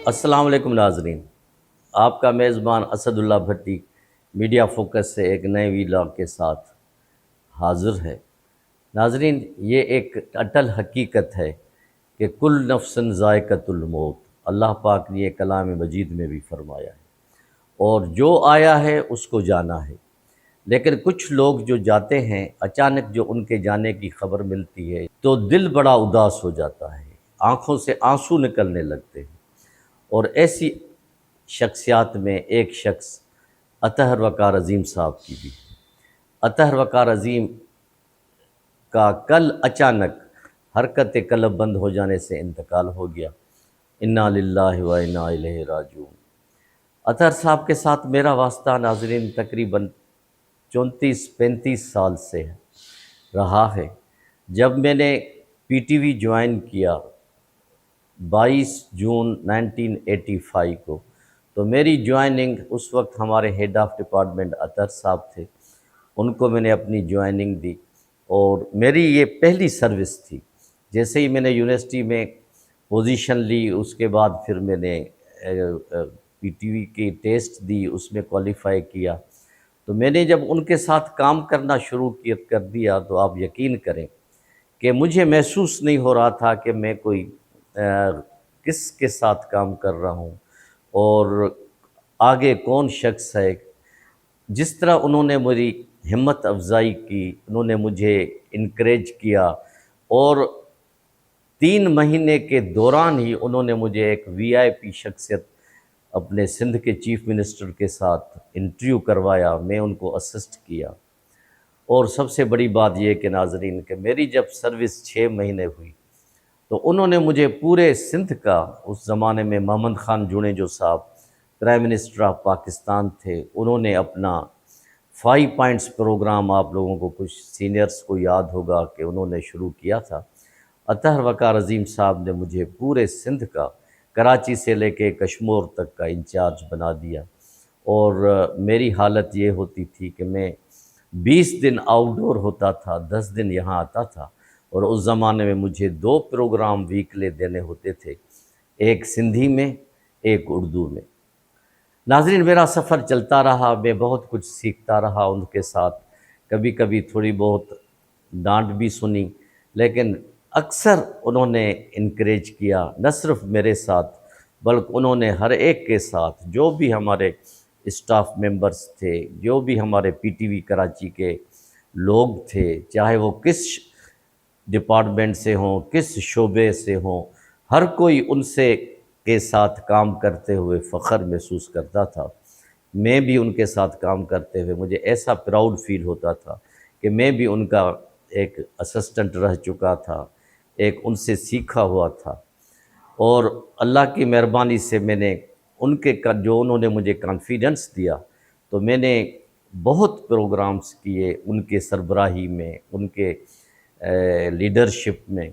السلام علیکم ناظرین، آپ کا میزبان اسد اللہ بھٹی میڈیا فوکس سے ایک نئے ویلاگ کے ساتھ حاضر ہے۔ ناظرین، یہ ایک اٹل حقیقت ہے کہ کل نفس ذائقۃ الموت، اللہ پاک نے یہ کلام مجید میں بھی فرمایا ہے، اور جو آیا ہے اس کو جانا ہے۔ لیکن کچھ لوگ جو جاتے ہیں، اچانک جو ان کے جانے کی خبر ملتی ہے تو دل بڑا اداس ہو جاتا ہے، آنکھوں سے آنسو نکلنے لگتے ہیں۔ اور ایسی شخصیات میں ایک شخص اطہر وقار عظیم صاحب کی بھی۔ اطہر وقار عظیم کا کل اچانک حرکت قلب بند ہو جانے سے انتقال ہو گیا۔ انا للہ و انا الیہ راجعون۔ اطہر صاحب کے ساتھ میرا واسطہ ناظرین تقریباً 34-35 سال سے رہا ہے۔ جب میں نے پی ٹی وی جوائن کیا 22 جون 1985 کو، تو میری جوائننگ اس وقت ہمارے ہیڈ آف ڈپارٹمنٹ اطہر صاحب تھے، ان کو میں نے اپنی جوائننگ دی، اور میری یہ پہلی سروس تھی۔ جیسے ہی میں نے یونیورسٹی میں پوزیشن لی، اس کے بعد پھر میں نے پی ٹی وی کی ٹیسٹ دی، اس میں کوالیفائی کیا۔ تو میں نے جب ان کے ساتھ کام کرنا شروع کر دیا تو آپ یقین کریں کہ مجھے محسوس نہیں ہو رہا تھا کہ میں کوئی کس کے ساتھ کام کر رہا ہوں اور آگے کون شخص ہے۔ جس طرح انہوں نے میری ہمت افزائی کی، انہوں نے مجھے انکریج کیا، اور 3 مہینے کے دوران ہی انہوں نے مجھے ایک وی آئی پی شخصیت اپنے سندھ کے چیف منسٹر کے ساتھ انٹرویو کروایا، میں ان کو اسسٹ کیا۔ اور سب سے بڑی بات یہ کہ ناظرین کہ میری جب سروس 6 مہینے ہوئی تو انہوں نے مجھے پورے سندھ کا، اس زمانے میں محمد خان جونیجو صاحب پرائم منسٹر آف پاکستان تھے، انہوں نے اپنا 5 پوائنٹس پروگرام، آپ لوگوں کو کچھ سینئرز کو یاد ہوگا کہ انہوں نے شروع کیا تھا۔ اطہر وقار عظیم صاحب نے مجھے پورے سندھ کا، کراچی سے لے کے کشمور تک کا انچارج بنا دیا، اور میری حالت یہ ہوتی تھی کہ میں 20 دن آؤٹ ڈور ہوتا تھا، 10 دن یہاں آتا تھا، اور اس زمانے میں مجھے 2 پروگرام ویکلی دینے ہوتے تھے، ایک سندھی میں، ایک اردو میں۔ ناظرین، میرا سفر چلتا رہا، میں بہت کچھ سیکھتا رہا ان کے ساتھ، کبھی کبھی تھوڑی بہت ڈانٹ بھی سنی، لیکن اکثر انہوں نے انکریج کیا، نہ صرف میرے ساتھ بلکہ انہوں نے ہر ایک کے ساتھ، جو بھی ہمارے اسٹاف ممبرز تھے، جو بھی ہمارے پی ٹی وی کراچی کے لوگ تھے، چاہے وہ کس ڈپارٹمنٹ سے ہوں، کس شعبے سے ہوں، ہر کوئی ان سے کے ساتھ کام کرتے ہوئے فخر محسوس کرتا تھا۔ میں بھی ان کے ساتھ کام کرتے ہوئے مجھے ایسا پراؤڈ فیل ہوتا تھا کہ میں بھی ان کا ایک اسسٹنٹ رہ چکا تھا، ایک ان سے سیکھا ہوا تھا۔ اور اللہ کی مہربانی سے میں نے ان کے جو انہوں نے مجھے کانفیڈنس دیا، تو میں نے بہت پروگرامز کیے ان کے سربراہی میں، ان کے لیڈرشپ میں۔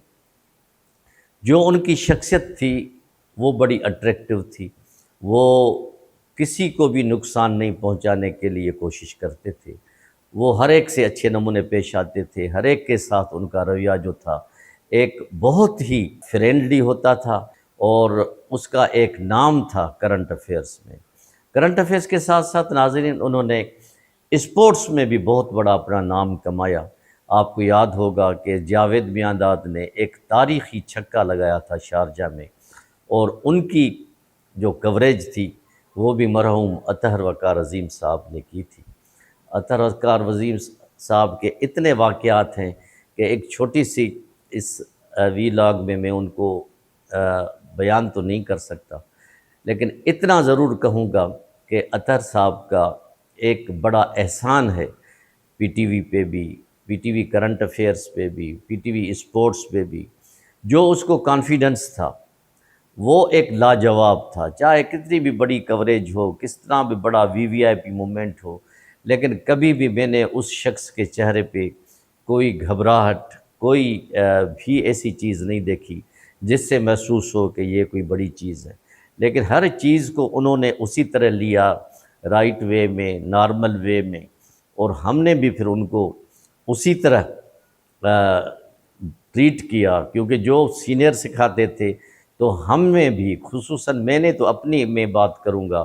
جو ان کی شخصیت تھی وہ بڑی اٹریکٹیو تھی، وہ کسی کو بھی نقصان نہیں پہنچانے کے لیے کوشش کرتے تھے، وہ ہر ایک سے اچھے نمونے پیش آتے تھے، ہر ایک کے ساتھ ان کا رویہ جو تھا ایک بہت ہی فرینڈلی ہوتا تھا، اور اس کا ایک نام تھا کرنٹ افیئرس میں۔ کرنٹ افیئرس کے ساتھ ساتھ ناظرین انہوں نے اسپورٹس میں بھی بہت بڑا اپنا نام کمایا۔ آپ کو یاد ہوگا کہ جاوید میانداد نے ایک تاریخی چھکا لگایا تھا شارجہ میں، اور ان کی جو کوریج تھی وہ بھی مرحوم اطہر وقار عظیم صاحب نے کی تھی۔ اطہر وقار عظیم صاحب کے اتنے واقعات ہیں کہ ایک چھوٹی سی اس ویلاگ میں ان کو بیان تو نہیں کر سکتا، لیکن اتنا ضرور کہوں گا کہ اطہر صاحب کا ایک بڑا احسان ہے پی ٹی وی پہ بھی، P T V current affairs پہ بھی، پی ٹی وی اسپورٹس پہ بھی، جو اس کو کانفیڈنس تھا وہ ایک لاجواب تھا۔ چاہے کتنی بھی بڑی کوریج ہو، کس طرح بھی بڑا وی وی آئی پی مومنٹ ہو، لیکن کبھی بھی میں نے اس شخص کے چہرے پہ کوئی گھبراہٹ، کوئی بھی ایسی چیز نہیں دیکھی جس سے محسوس ہو کہ یہ کوئی بڑی چیز ہے۔ لیکن ہر چیز کو انہوں نے اسی طرح لیا، رائٹ وے میں، نارمل وے میں، اور ہم نے بھی پھر ان کو اسی طرح ٹریٹ کیا، کیونکہ جو سینئر سکھاتے تھے، تو ہم میں بھی خصوصاً میں نے تو اپنی میں بات کروں گا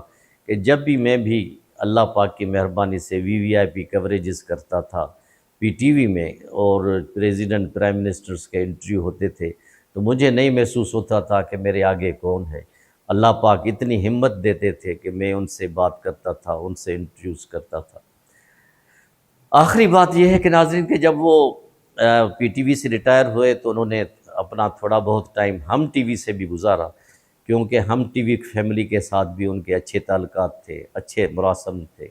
کہ جب بھی میں بھی اللہ پاک کی مہربانی سے VVIP کوریجز کرتا تھا PTV میں، اور پریزیڈنٹ پرائم منسٹرز کے انٹرویو ہوتے تھے، تو مجھے نہیں محسوس ہوتا تھا کہ میرے آگے کون ہے۔ اللہ پاک اتنی ہمت دیتے تھے کہ میں ان سے بات کرتا تھا، ان سے انٹرویوز کرتا تھا۔ آخری بات یہ ہے کہ ناظرین کہ جب وہ PTV سے ریٹائر ہوئے تو انہوں نے اپنا تھوڑا بہت ٹائم ہم TV سے بھی گزارا، کیونکہ ہم TV فیملی کے ساتھ بھی ان کے اچھے تعلقات تھے، اچھے مراسم تھے،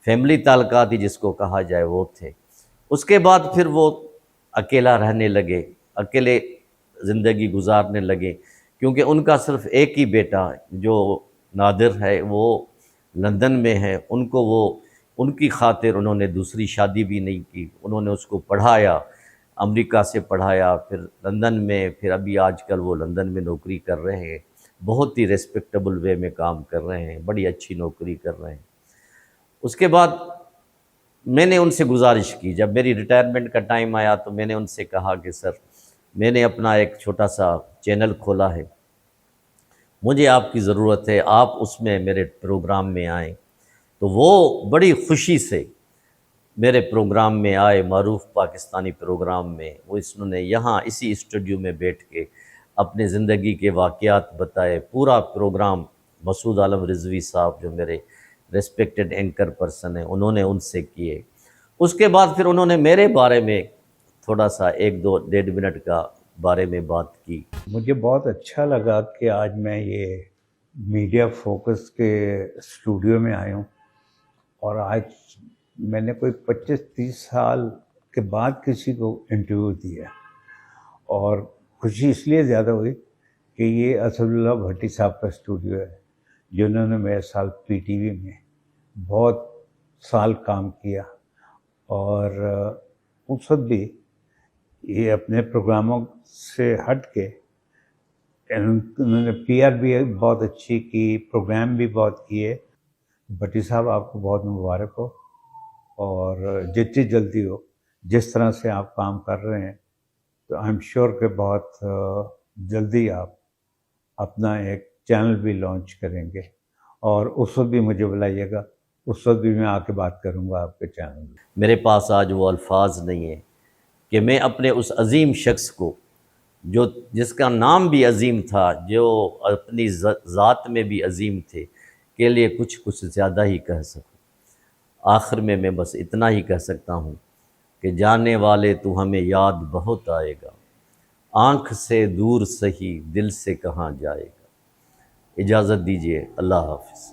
فیملی تعلقات ہی جس کو کہا جائے وہ تھے۔ اس کے بعد پھر وہ اکیلا رہنے لگے، اکیلے زندگی گزارنے لگے، کیونکہ ان کا صرف ایک ہی بیٹا جو نادر ہے وہ لندن میں ہے۔ ان کی خاطر انہوں نے دوسری شادی بھی نہیں کی، انہوں نے اس کو پڑھایا، امریکہ سے پڑھایا، پھر لندن میں، پھر ابھی آج کل وہ لندن میں نوکری کر رہے ہیں، بہت ہی ریسپیکٹیبل وے میں کام کر رہے ہیں، بڑی اچھی نوکری کر رہے ہیں۔ اس کے بعد میں نے ان سے گزارش کی، جب میری ریٹائرمنٹ کا ٹائم آیا تو میں نے ان سے کہا کہ سر میں نے اپنا ایک چھوٹا سا چینل کھولا ہے، مجھے آپ کی ضرورت ہے، آپ اس میں میرے پروگرام میں آئیں۔ تو وہ بڑی خوشی سے میرے پروگرام میں آئے، معروف پاکستانی پروگرام میں۔ انہوں نے یہاں اسی اسٹوڈیو میں بیٹھ کے اپنے زندگی کے واقعات بتائے، پورا پروگرام مسعود عالم رضوی صاحب جو میرے ریسپیکٹڈ اینکر پرسن ہیں انہوں نے ان سے کیے۔ اس کے بعد پھر انہوں نے میرے بارے میں تھوڑا سا 1-2 منٹ کا بارے میں بات کی۔ مجھے بہت اچھا لگا کہ آج میں یہ میڈیا فوکس کے اسٹوڈیو میں آیا ہوں، اور آج میں نے کوئی 25-30 سال کے بعد کسی کو انٹرویو دیا، اور خوشی اس لیے زیادہ ہوئی کہ یہ اسد اللہ بھٹی صاحب کا اسٹوڈیو ہے، جنہوں نے میرے ساتھ PTV میں بہت سال کام کیا، اور اس وقت بھی یہ اپنے پروگراموں سے ہٹ کے انہوں نے PR بھی بہت اچھی کی، پروگرام بھی بہت کیے۔ بھٹی صاحب آپ کو بہت مبارک ہو، اور جتنی جلدی ہو جس طرح سے آپ کام کر رہے ہیں تو آئی ایم شیور کہ بہت جلدی آپ اپنا ایک چینل بھی لانچ کریں گے، اور اس وقت بھی مجھے بلائیے گا، اس وقت بھی میں آ کے بات کروں گا آپ کے چینل میں۔ میرے پاس آج وہ الفاظ نہیں ہیں کہ میں اپنے اس عظیم شخص کو جس کا نام بھی عظیم تھا، جو اپنی ذات میں بھی عظیم تھے، کے لیے کچھ زیادہ ہی کہہ سکوں۔ آخر میں بس اتنا ہی کہہ سکتا ہوں کہ جانے والے تو ہمیں یاد بہت آئے گا، آنکھ سے دور سہی دل سے کہاں جائے گا۔ اجازت دیجیے، اللہ حافظ۔